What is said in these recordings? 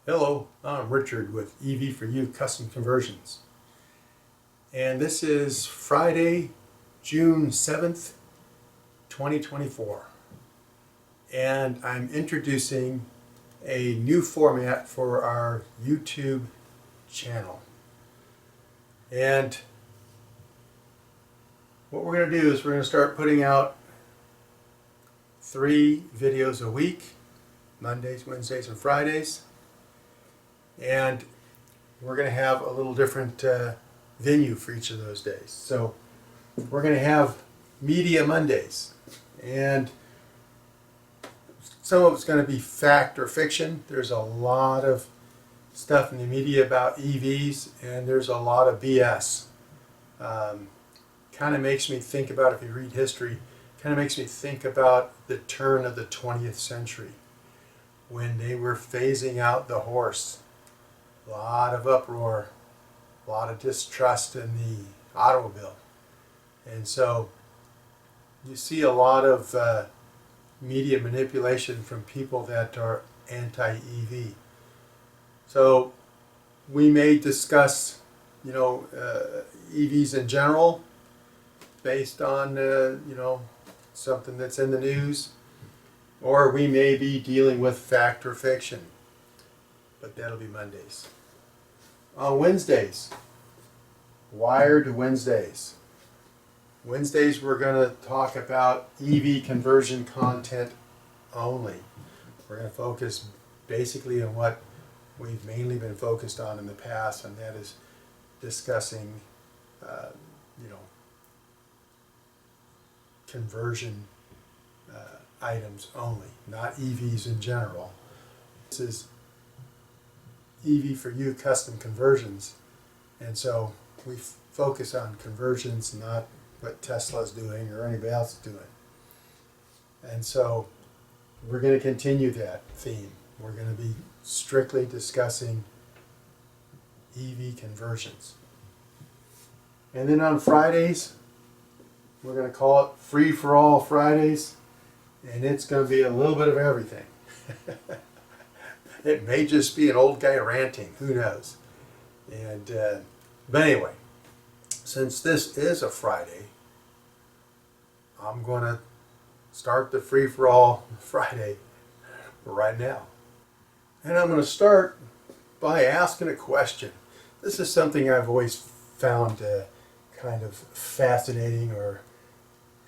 Hello, I'm Richard with EV4U Custom Conversions, and this is Friday, June 7th, 2024, and I'm introducing a new format for our YouTube channel. And what we're going to do is we're going to start putting out 3 videos a week, Mondays, Wednesdays, and Fridays. And we're going to have a little different venue for each of those days. So we're going to have Media Mondays, and some of it's going to be fact or fiction. There's a lot of stuff in the media about EVs, and there's a lot of BS. Kind of makes me think about, if you read history, kind of makes me think about the turn of the 20th century when they were phasing out the horse. A lot of uproar, a lot of distrust in the automobile. And so you see a lot of media manipulation from people that are anti-EV. So we may discuss, EVs in general based on, something that's in the news, or we may be dealing with fact or fiction, but that'll be Mondays. On Wednesdays, Wired Wednesdays. Wednesdays we're going to talk about EV conversion content only. We're going to focus basically on what we've mainly been focused on in the past, and that is discussing, conversion items only, not EVs in general. This is EV4U Custom Conversions, and so we focus on conversions, not what Tesla's doing or anybody else is doing. And so we're going to continue that theme. We're going to be strictly discussing EV conversions. And then on Fridays, we're going to call it Free for All Fridays, and it's going to be a little bit of everything. It may just be an old guy ranting, who knows. And but anyway, since this is a Friday, I'm going to start the Free for All Friday right now. And I'm going to start by asking a question. This is something I've always found kind of fascinating or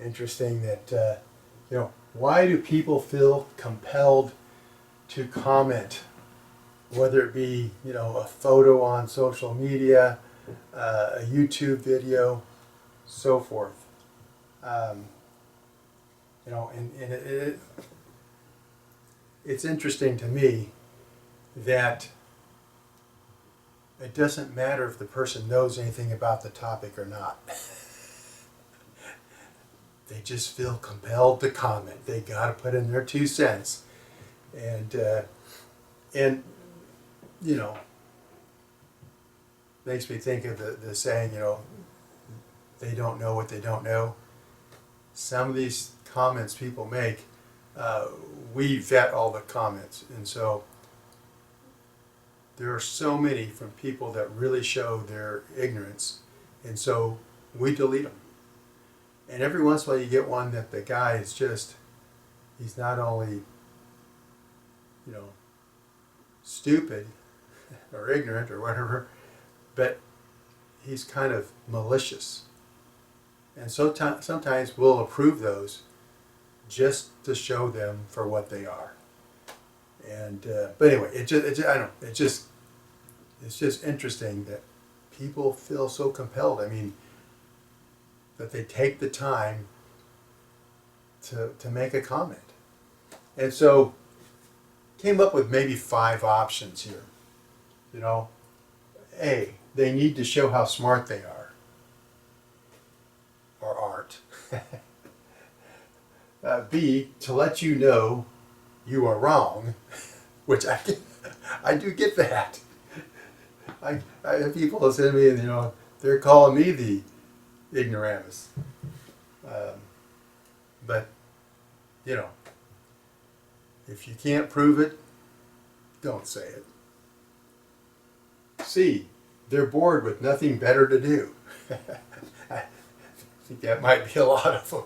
interesting, that why do people feel compelled to comment, whether it be a photo on social media, a YouTube video, so forth. It's interesting to me that it doesn't matter if the person knows anything about the topic or not. They just feel compelled to comment. They got to put in their 2 cents. And makes me think of the saying, they don't know what they don't know. Some of these comments people make, we vet all the comments, and so there are so many from people that really show their ignorance, and so we delete them. And every once in a while you get one that the guy is just, he's not only stupid or ignorant or whatever, but he's kind of malicious. And so sometimes we'll approve those just to show them for what they are. And but anyway, it's just interesting that people feel so compelled. I mean, that they take the time to make a comment. And so came up with maybe 5 options here. A, they need to show how smart they are, or aren't. B, to let you know you are wrong, which I do get that. I have people that say to me, they're calling me the ignoramus. But if you can't prove it, don't say it. C, they're bored with nothing better to do. I think that might be a lot of them.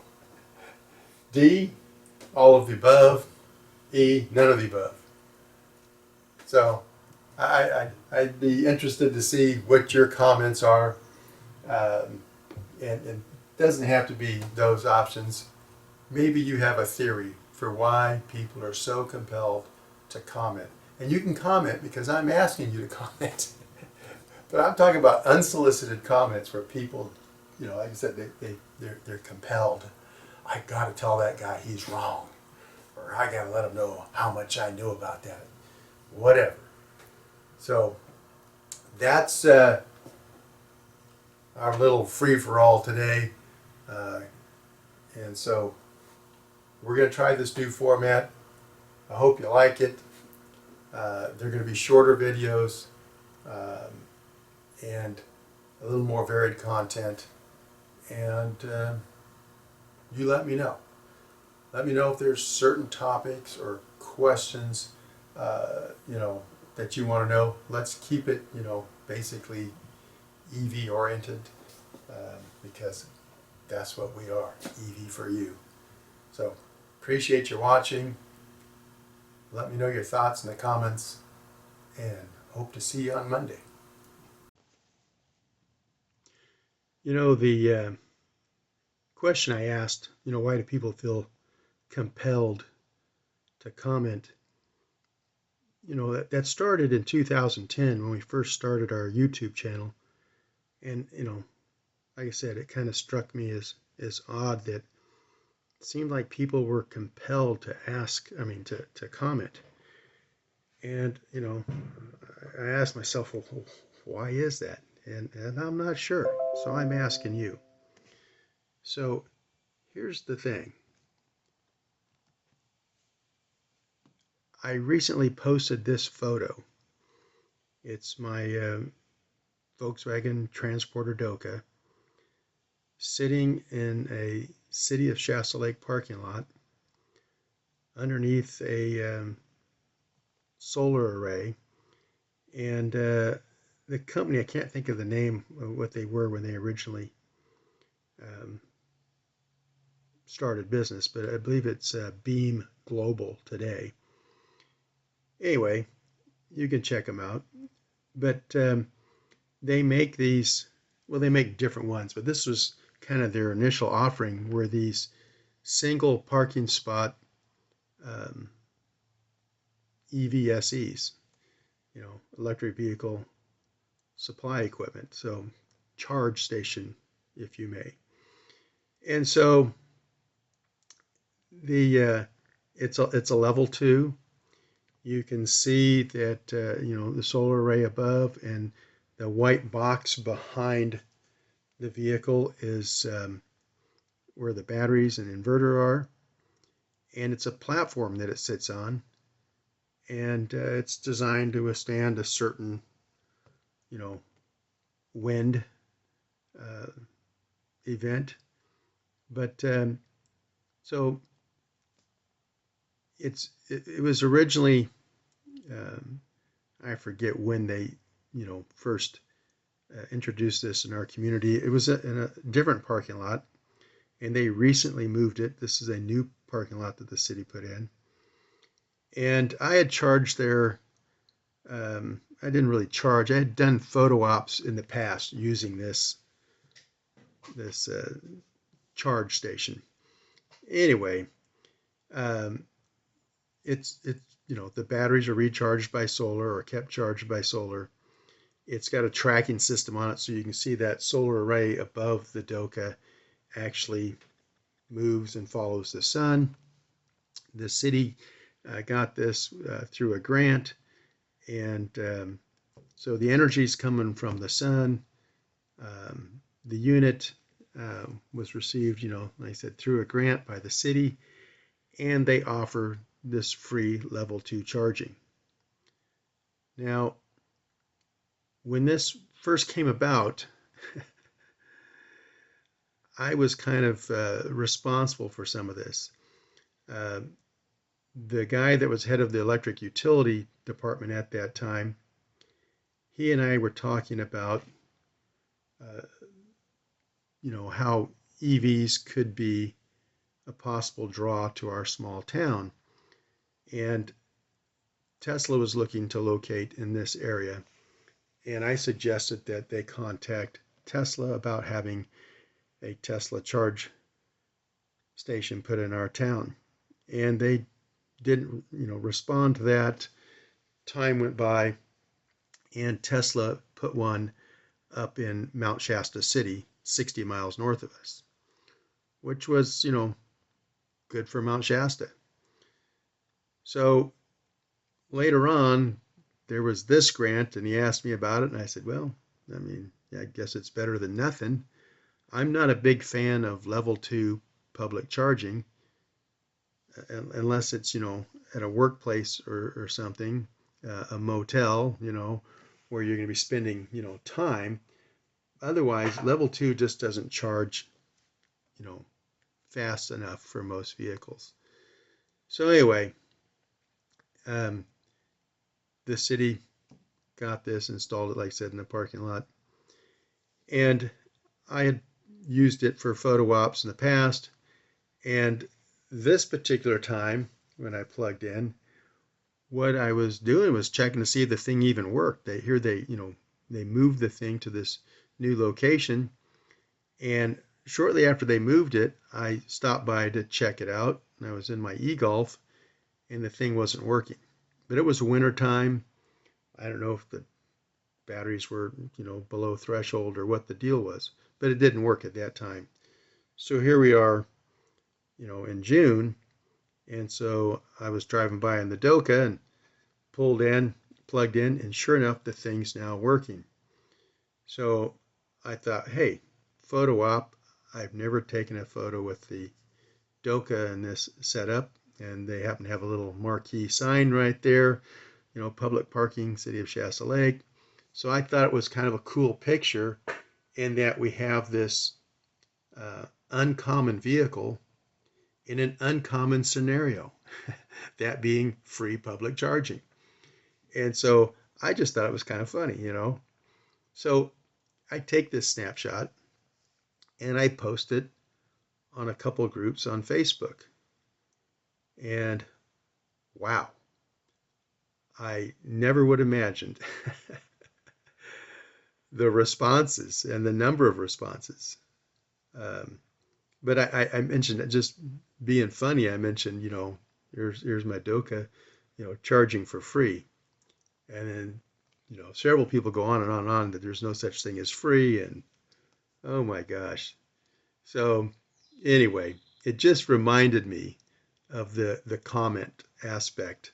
D, all of the above. E, none of the above. So I'd be interested to see what your comments are. And it doesn't have to be those options. Maybe you have a theory for why people are so compelled to comment. And you can comment because I'm asking you to comment. But I'm talking about unsolicited comments where people, you know, like I said, they're compelled. I got to tell that guy he's wrong. Or I got to let him know how much I knew about that. Whatever. So that's our little free-for-all today. And so we're going to try this new format. I hope you like it. They're going to be shorter videos and a little more varied content. And you let me know. Let me know if there's certain topics or questions, you know, that you want to know. Let's keep it, you know, basically EV oriented because that's what we are, EV for you. So appreciate you watching. Let me know your thoughts in the comments and hope to see you on Monday. You know, the question I asked, you know, why do people feel compelled to comment? You know, that started in 2010 when we first started our YouTube channel. And, you know, like I said, it kind of struck me as odd that it seemed like people were compelled to ask, I mean, to comment. And, you know, I asked myself, well, why is that? And I'm not sure. So I'm asking you. So here's the thing. I recently posted this photo. It's my Volkswagen Transporter Doka sitting in a City of Shasta Lake parking lot underneath a solar array. And the company, I can't think of the name of what they were when they originally started business, but I believe it's Beam Global today. Anyway, you can check them out. But they make these, well, they make different ones, but this was kind of their initial offering, were these single parking spot EVSEs, you know, electric vehicle supply equipment, so charge station, if you may. And so the it's a level 2. You can see that you know, the solar array above and the white box behind the vehicle is where the batteries and inverter are, and it's a platform that it sits on, and it's designed to withstand a certain, you know, wind event. But so it was originally I forget when they, you know, first introduced this in our community. It was in a different parking lot, and they recently moved it. This is a new parking lot that the city put in. And I had charged there, I didn't really charge. I had done photo ops in the past using this charge station. Anyway, it's you know, the batteries are recharged by solar or kept charged by solar. It's got a tracking system on it, so you can see that solar array above the Doka actually moves and follows the sun. The city got this through a grant, and so the energy is coming from the sun. The unit was received, you know, like I said, through a grant by the city, and they offer this free level 2 charging. Now, when this first came about, I was kind of responsible for some of this. The guy that was head of the electric utility department at that time, he and I were talking about, how EVs could be a possible draw to our small town. And Tesla was looking to locate in this area. And I suggested that they contact Tesla about having a Tesla charge station put in our town. And they didn't, respond to that. Time went by, and Tesla put one up in Mount Shasta City, 60 miles north of us, which was, good for Mount Shasta. So later on, there was this grant, and he asked me about it, and I said, well, I guess it's better than nothing. I'm not a big fan of level 2 public charging, unless it's, at a workplace or something, a motel, where you're going to be spending, time. Otherwise, level 2 just doesn't charge, fast enough for most vehicles. So anyway, the city got this, installed it, like I said, in the parking lot. And I had used it for photo ops in the past. And this particular time, when I plugged in, what I was doing was checking to see if the thing even worked. They moved the thing to this new location. And shortly after they moved it, I stopped by to check it out. And I was in my e-Golf, and the thing wasn't working. But it was winter time. I don't know if the batteries were, below threshold or what the deal was, but it didn't work at that time. So here we are, in June. And so I was driving by in the Doka and pulled in, plugged in, and sure enough, the thing's now working. So I thought, hey, photo op. I've never taken a photo with the Doka in this setup, and they happen to have a little marquee sign right there, public parking, City of Shasta Lake. So I thought it was kind of a cool picture in that we have this uncommon vehicle in an uncommon scenario, that being free public charging. And so I just thought it was kind of funny, So I take this snapshot and I post it on a couple groups on Facebook. And wow, I never would have imagined the responses and the number of responses. But I mentioned it just being funny. I mentioned, here's my Doka, charging for free. And then, several people go on and on and on that there's no such thing as free. And oh my gosh. So anyway, it just reminded me of the comment aspect,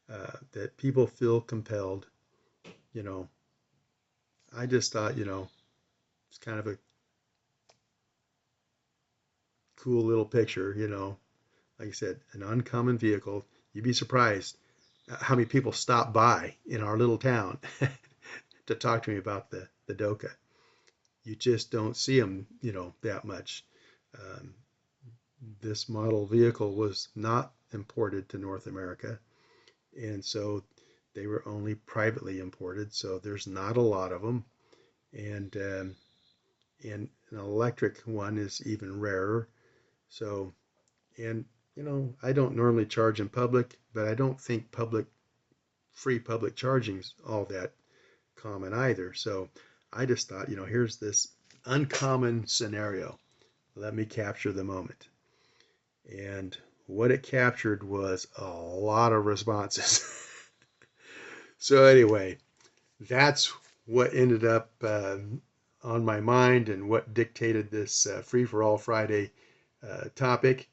that people feel compelled. I just thought, it's kind of a cool little picture, like I said, an uncommon vehicle. You'd be surprised how many people stop by in our little town to talk to me about the Doka. You just don't see them, that much. This model vehicle was not imported to North America, and so they were only privately imported. So there's not a lot of them, and an electric one is even rarer. So, and I don't normally charge in public, but I don't think free public charging's all that common either. So I just thought, here's this uncommon scenario. Let me capture the moment. And what it captured was a lot of responses. So anyway, that's what ended up on my mind and what dictated this Free for All Friday topic.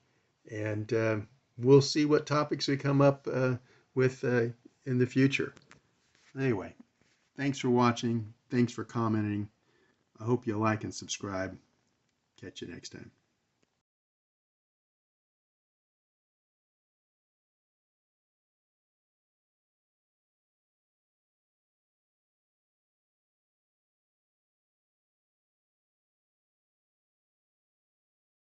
And we'll see what topics we come up with in the future. Anyway, thanks for watching. Thanks for commenting. I hope you like and subscribe. Catch you next time.